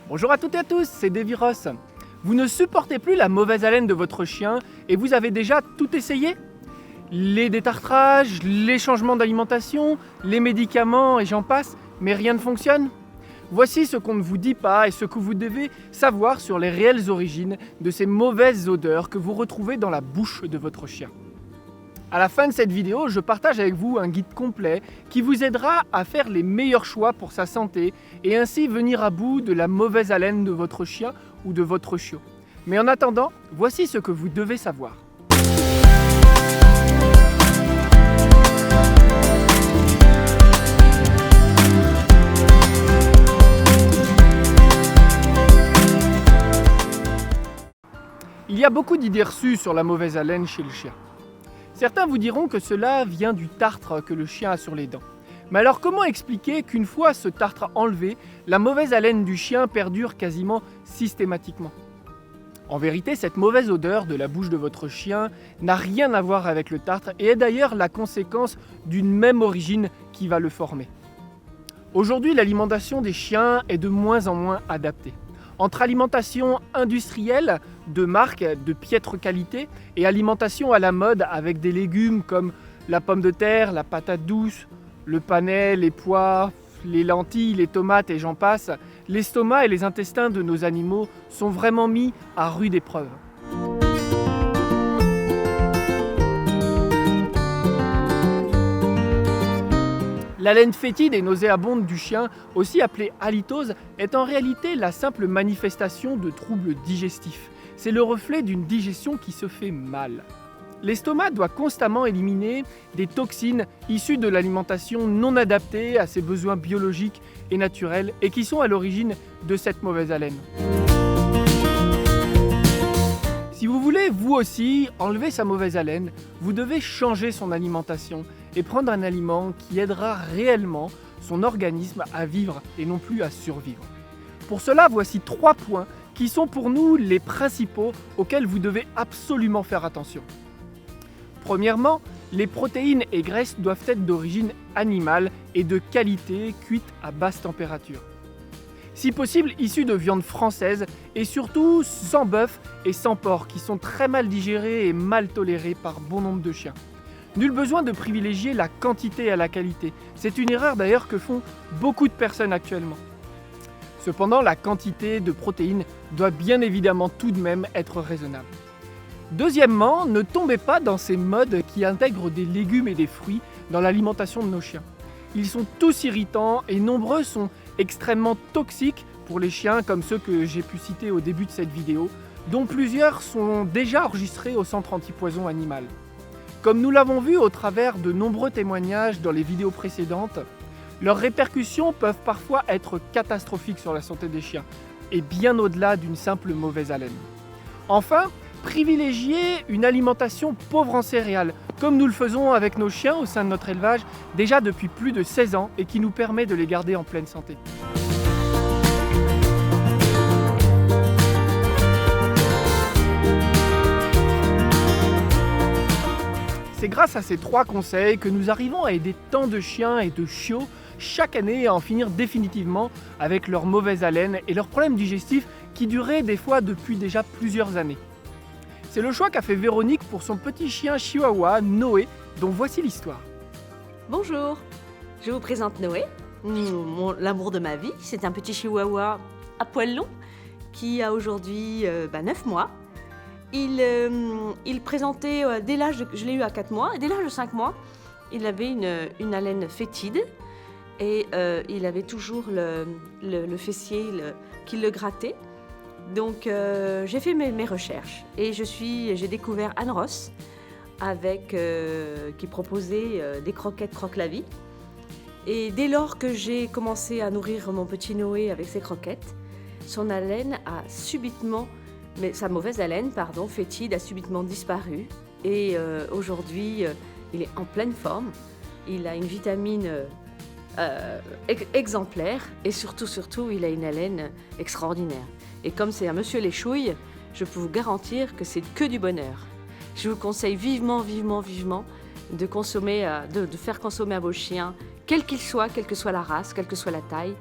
Bonjour à toutes et à tous, c'est Davy Ross. Vous ne supportez plus la mauvaise haleine de votre chien et vous avez déjà tout essayé? Les détartrages, les changements d'alimentation, les médicaments et j'en passe, mais rien ne fonctionne? Voici ce qu'on ne vous dit pas et ce que vous devez savoir sur les réelles origines de ces mauvaises odeurs que vous retrouvez dans la bouche de votre chien. À la fin de cette vidéo, je partage avec vous un guide complet qui vous aidera à faire les meilleurs choix pour sa santé et ainsi venir à bout de la mauvaise haleine de votre chien ou de votre chiot. Mais en attendant, voici ce que vous devez savoir. Il y a beaucoup d'idées reçues sur la mauvaise haleine chez le chien. Certains vous diront que cela vient du tartre que le chien a sur les dents. Mais alors comment expliquer qu'une fois ce tartre enlevé, la mauvaise haleine du chien perdure quasiment systématiquement? En vérité, cette mauvaise odeur de la bouche de votre chien n'a rien à voir avec le tartre et est d'ailleurs la conséquence d'une même origine qui va le former. Aujourd'hui, l'alimentation des chiens est de moins en moins adaptée. Entre alimentation industrielle, de marque, de piètre qualité, et alimentation à la mode avec des légumes comme la pomme de terre, la patate douce, le panais, les pois, les lentilles, les tomates et j'en passe, l'estomac et les intestins de nos animaux sont vraiment mis à rude épreuve. L'haleine fétide et nauséabonde du chien, aussi appelée halitose, est en réalité la simple manifestation de troubles digestifs. C'est le reflet d'une digestion qui se fait mal. L'estomac doit constamment éliminer des toxines issues de l'alimentation non adaptée à ses besoins biologiques et naturels et qui sont à l'origine de cette mauvaise haleine. Si vous voulez, vous aussi, enlever sa mauvaise haleine, vous devez changer son alimentation et prendre un aliment qui aidera réellement son organisme à vivre et non plus à survivre. Pour cela, voici 3 points qui sont pour nous les principaux auxquels vous devez absolument faire attention. Premièrement, les protéines et graisses doivent être d'origine animale et de qualité, cuites à basse température. Si possible, issues de viande française et surtout sans bœuf et sans porc qui sont très mal digérés et mal tolérés par bon nombre de chiens. Nul besoin de privilégier la quantité à la qualité. C'est une erreur d'ailleurs que font beaucoup de personnes actuellement. Cependant, la quantité de protéines doit bien évidemment tout de même être raisonnable. Deuxièmement, ne tombez pas dans ces modes qui intègrent des légumes et des fruits dans l'alimentation de nos chiens. Ils sont tous irritants et nombreux sont extrêmement toxiques pour les chiens comme ceux que j'ai pu citer au début de cette vidéo, dont plusieurs sont déjà enregistrés au centre antipoison animal. Comme nous l'avons vu au travers de nombreux témoignages dans les vidéos précédentes, leurs répercussions peuvent parfois être catastrophiques sur la santé des chiens, et bien au-delà d'une simple mauvaise haleine. Enfin, privilégiez une alimentation pauvre en céréales, comme nous le faisons avec nos chiens au sein de notre élevage déjà depuis plus de 16 ans et qui nous permet de les garder en pleine santé. C'est grâce à ces 3 conseils que nous arrivons à aider tant de chiens et de chiots chaque année à en finir définitivement avec leur mauvaise haleine et leurs problèmes digestifs qui duraient des fois depuis déjà plusieurs années. C'est le choix qu'a fait Véronique pour son petit chien chihuahua, Noé, dont voici l'histoire. Bonjour, je vous présente Noé, l'amour de ma vie. C'est un petit chihuahua à poil long qui a aujourd'hui 9 mois. Il présentait, dès l'âge je l'ai eu à 4 mois, et dès l'âge de 5 mois, il avait une haleine fétide et il avait toujours le fessier qui le grattait. Donc j'ai fait mes recherches et j'ai découvert Anne Ross qui proposait des croquettes Croque-la-Vie. Et dès lors que j'ai commencé à nourrir mon petit Noé avec ses croquettes, son haleine a subitement sa mauvaise haleine, fétide, a subitement disparu. Et aujourd'hui, il est en pleine forme. Il a une vitamine exemplaire et surtout, il a une haleine extraordinaire. Et comme c'est un monsieur les chouilles, je peux vous garantir que c'est que du bonheur. Je vous conseille vivement de faire consommer à vos chiens, quel qu'il soit, quelle que soit la race, quelle que soit la taille,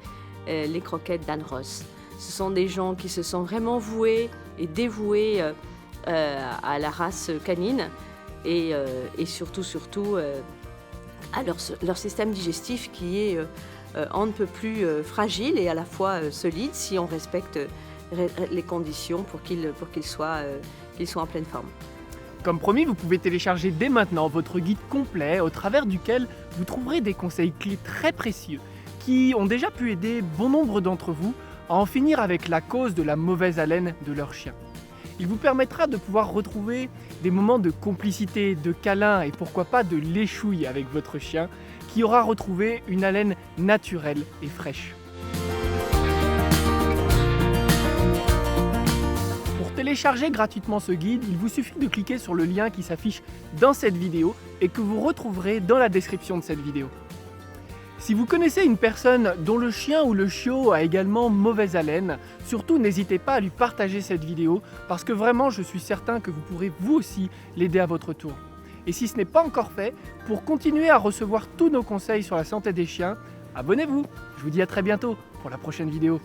les croquettes d'Anne Ross. Ce sont des gens qui se sont vraiment voués et dévoués à la race canine et surtout à leur système digestif qui est on ne peut plus fragile et à la fois solide si on respecte les conditions pour qu'ils soient en pleine forme. Comme promis, vous pouvez télécharger dès maintenant votre guide complet au travers duquel vous trouverez des conseils clés très précieux qui ont déjà pu aider bon nombre d'entre vous à en finir avec la cause de la mauvaise haleine de leur chien. Il vous permettra de pouvoir retrouver des moments de complicité, de câlin et pourquoi pas de léchouille avec votre chien qui aura retrouvé une haleine naturelle et fraîche. Pour télécharger gratuitement ce guide, il vous suffit de cliquer sur le lien qui s'affiche dans cette vidéo et que vous retrouverez dans la description de cette vidéo. Si vous connaissez une personne dont le chien ou le chiot a également mauvaise haleine, surtout n'hésitez pas à lui partager cette vidéo parce que vraiment je suis certain que vous pourrez vous aussi l'aider à votre tour. Et si ce n'est pas encore fait, pour continuer à recevoir tous nos conseils sur la santé des chiens, abonnez-vous. Je vous dis à très bientôt pour la prochaine vidéo.